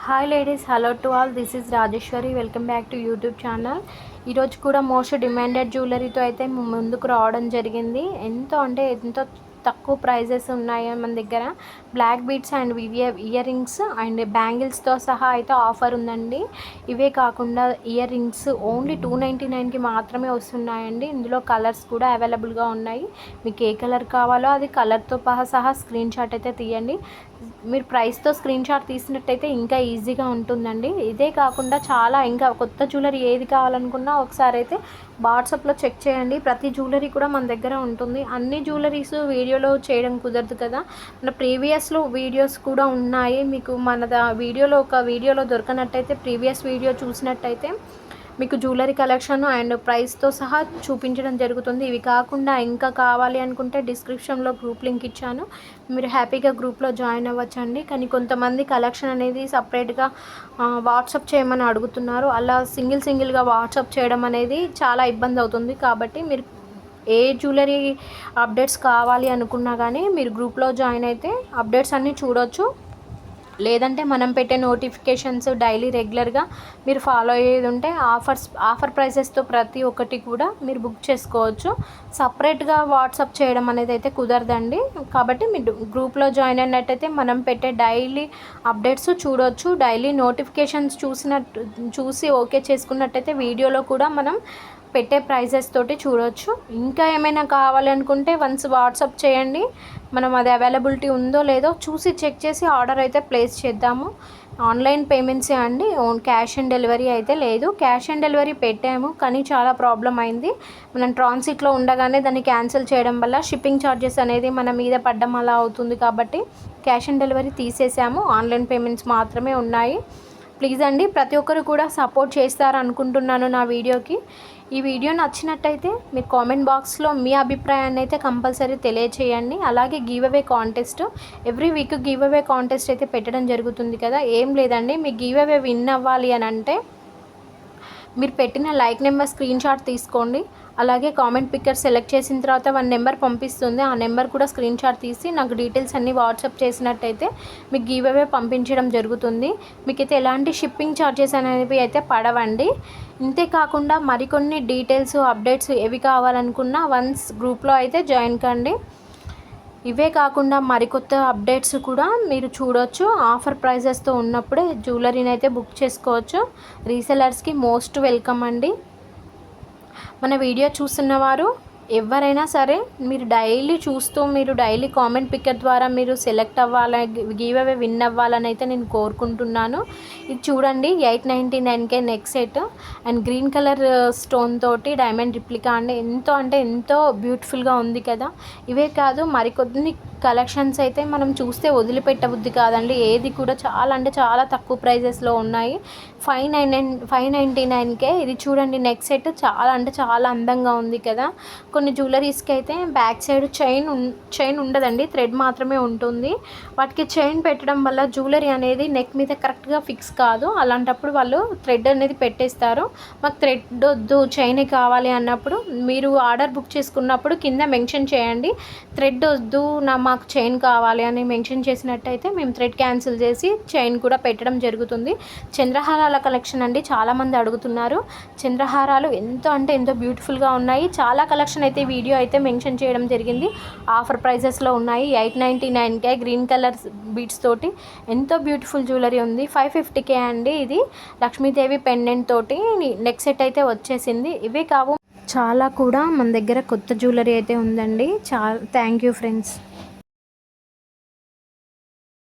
Hi ladies, hello to all. This is Rajeshwari. Welcome back to YouTube channel. ఈరోజు కూడా most demanded జ్యువెలరీతో అయితే ముందుకు రావడం జరిగింది. ఎంతో తక్కువ ప్రైజెస్ ఉన్నాయి మన దగ్గర. Black beads and earrings and బ్యాంగిల్స్తో సహా అయితే ఆఫర్ ఉందండి. ఇవే కాకుండా ఇయర్ రింగ్స్ ఓన్లీ 299కి మాత్రమే వస్తున్నాయండి. ఇందులో కలర్స్ కూడా అవైలబుల్గా ఉన్నాయి. మీకు ఏ కలర్ కావాలో అది కలర్తో సహా స్క్రీన్ షాట్ అయితే తీయండి. మీరు ప్రైస్తో స్క్రీన్ షాట్ తీసినట్టయితే ఇంకా ఈజీగా ఉంటుందండి. ఇదే కాకుండా ఇంకా కొత్త జ్యువెలరీ ఏది కావాలనుకున్నా ఒకసారి అయితే వాట్సాప్లో చెక్ చేయండి. ప్రతి జ్యువెలరీ కూడా మన దగ్గర ఉంటుంది. అన్ని జ్యువెలరీస్ వీడియోలో చేయడం కుదరదు కదా. మన ప్రీవియస్లో వీడియోస్ కూడా ఉన్నాయి. మీకు వీడియోలో దొరకనట్టయితే ప్రీవియస్ వీడియో చూసినట్టయితే మీకు జ్యువెలరీ కలెక్షన్ అండ్ ప్రైస్తో సహా చూపించడం జరుగుతుంది. ఇవి కాకుండా ఇంకా కావాలి అనుకుంటే డిస్క్రిప్షన్లో గ్రూప్ లింక్ ఇచ్చాను. మీరు హ్యాపీగా గ్రూప్లో జాయిన్ అవ్వచ్చండి. కానీ కొంతమంది కలెక్షన్ అనేది సపరేట్గా వాట్సాప్ చేయమని అడుగుతున్నారు. అలా సింగిల్గా వాట్సాప్ చేయడం అనేది చాలా ఇబ్బంది అవుతుంది. కాబట్టి మీరు ఏ జ్యువెలరీ అప్డేట్స్ కావాలి అనుకున్నా కానీ మీరు గ్రూప్లో జాయిన్ అయితే అప్డేట్స్ అన్నీ చూడొచ్చు. లేదంటే మనం పెట్టే నోటిఫికేషన్స్ డైలీ రెగ్యులర్గా మీరు ఫాలో అయ్యేది ఉంటే ఆఫర్ ప్రైసెస్తో ప్రతి ఒక్కటి కూడా మీరు బుక్ చేసుకోవచ్చు. సపరేట్గా వాట్సాప్ చేయడం అనేది అయితే కుదరదండి. కాబట్టి మీరు గ్రూప్లో జాయిన్ అయినట్టయితే మనం పెట్టే డైలీ అప్డేట్స్ చూడవచ్చు. డైలీ నోటిఫికేషన్స్ చూసి ఓకే చేసుకున్నట్టయితే వీడియోలో కూడా మనం పెట్టే ప్రైజెస్ తోటి చూడవచ్చు. ఇంకా ఏమైనా కావాలి అనుకుంటే వన్స్ వాట్సాప్ చేయండి. మనం అది అవైలబిలిటీ ఉందో లేదో చూసి చెక్ చేసి ఆర్డర్ అయితే ప్లేస్ చేద్దాము. ఆన్లైన్ పేమెంట్సే అండి. క్యాష్ ఆన్ డెలివరీ అయితే లేదు. క్యాష్ ఆన్ డెలివరీ పెట్టాము కానీ చాలా ప్రాబ్లం అయింది. మనం ట్రాన్సిట్లో ఉండగానే దాన్ని క్యాన్సిల్ చేయడం వల్ల షిప్పింగ్ ఛార్జెస్ అనేది మన మీద పడ్డం అలా అవుతుంది. కాబట్టి క్యాష్ ఆన్ డెలివరీ తీసేసాము. ఆన్లైన్ పేమెంట్స్ మాత్రమే ఉన్నాయి. ప్లీజ్ అండి, ప్రతి ఒక్కరు కూడా సపోర్ట్ చేస్తారనుకుంటున్నాను నా వీడియోకి. ఈ వీడియో నచ్చినట్టయితే మీరు కామెంట్ బాక్స్లో మీ అభిప్రాయాన్ని అయితే కంపల్సరీ తెలియచేయండి. అలాగే give away contest every week give away contest అయితే పెట్టడం జరుగుతుంది కదా. ఏం లేదండి, మీ గివ్ అవే విన్ అవ్వాలి అని అంటే మీరు పెట్టిన లైక్ నెంబర్ స్క్రీన్ షాట్ తీసుకోండి. అలాగే కామెంట్ పిక్కర్ సెలెక్ట్ చేసిన తర్వాత 1 నెంబర్ పంపిస్తుంది. ఆ నెంబర్ కూడా స్క్రీన్ షాట్ తీసి నాకు డీటెయిల్స్ అన్నీ వాట్సాప్ చేసినట్టయితే మీకు గివ్ అవే పంపించడం జరుగుతుంది. మీకైతే ఎలాంటి షిప్పింగ్ ఛార్జెస్ అనేవి అయితే పడవండి. ఇంతేకాకుండా మరికొన్ని డీటెయిల్స్ అప్డేట్స్ ఏవి కావాలనుకున్నా వన్స్ గ్రూప్లో అయితే జాయిన్ కండి. ఇవే కాకుండా మరికొత్త అప్డేట్స్ కూడా మీరు చూడవచ్చు. ఆఫర్ ప్రైజెస్తో ఉన్నప్పుడే జ్యువెలరీని అయితే బుక్ చేసుకోవచ్చు. రీసెలర్స్కి మోస్ట్ వెల్కమ్ అండి. మన వీడియో చూస్తున్నవారు ఎవరైనా సరే మీరు డైలీ కామెంట్ పిక్కర్ ద్వారా మీరు సెలెక్ట్ అవ్వాలని, గివ్ అవే విన్ అవ్వాలని అయితే నేను కోరుకుంటున్నాను. ఇది చూడండి, 899K neck set and green colour stone తోటి డైమండ్ రిప్లికా అండి. ఎంతో బ్యూటిఫుల్గా ఉంది కదా. ఇవే కాదు మరికొన్ని కలెక్షన్స్ అయితే మనం చూస్తే వదిలిపెట్టబుద్ధి కాదండి. ఏది కూడా చాలా తక్కువ ప్రైజెస్లో ఉన్నాయి. 599K. ఇది చూడండి, నెక్ సెట్ చాలా అందంగా ఉంది కదా. కొన్ని జ్యువెలరీస్కి అయితే బ్యాక్ సైడ్ చైన్ ఉండదండి, థ్రెడ్ మాత్రమే ఉంటుంది. వాటికి చైన్ పెట్టడం వల్ల జ్యువెలరీ అనేది నెక్ మీద కరెక్ట్గా ఫిక్స్ కాదు. అలాంటప్పుడు వాళ్ళు థ్రెడ్ అనేది పెట్టేస్తారు. మాకు థ్రెడ్ వద్దు, చైనే కావాలి అన్నప్పుడు మీరు ఆర్డర్ బుక్ చేసుకున్నప్పుడు కింద మెన్షన్ చేయండి, థ్రెడ్ వద్దు మాకు చైన్ కావాలి అని మెన్షన్ చేసినట్టయితే మేము థ్రెడ్ క్యాన్సిల్ చేసి చైన్ కూడా పెట్టడం జరుగుతుంది. చంద్రహారాల కలెక్షన్ అండి, చాలామంది అడుగుతున్నారు. చంద్రహారాలు ఎంతో బ్యూటిఫుల్గా ఉన్నాయి. చాలా కలెక్షన్ అయితే వీడియో అయితే మెన్షన్ చేయడం జరిగింది. ఆఫర్ ప్రైజెస్లో ఉన్నాయి. 899K గ్రీన్ కలర్ బీడ్స్ తోటి ఎంతో బ్యూటిఫుల్ జ్యువెలరీ ఉంది. 550K అండి. ఇది లక్ష్మీదేవి పెండెంట్ తోటి నెక్ సెట్ అయితే వచ్చేసింది. ఇవే కావు చాలా కూడా మన దగ్గర కొత్త జ్యువెలరీ అయితే ఉందండి. Thank you friends.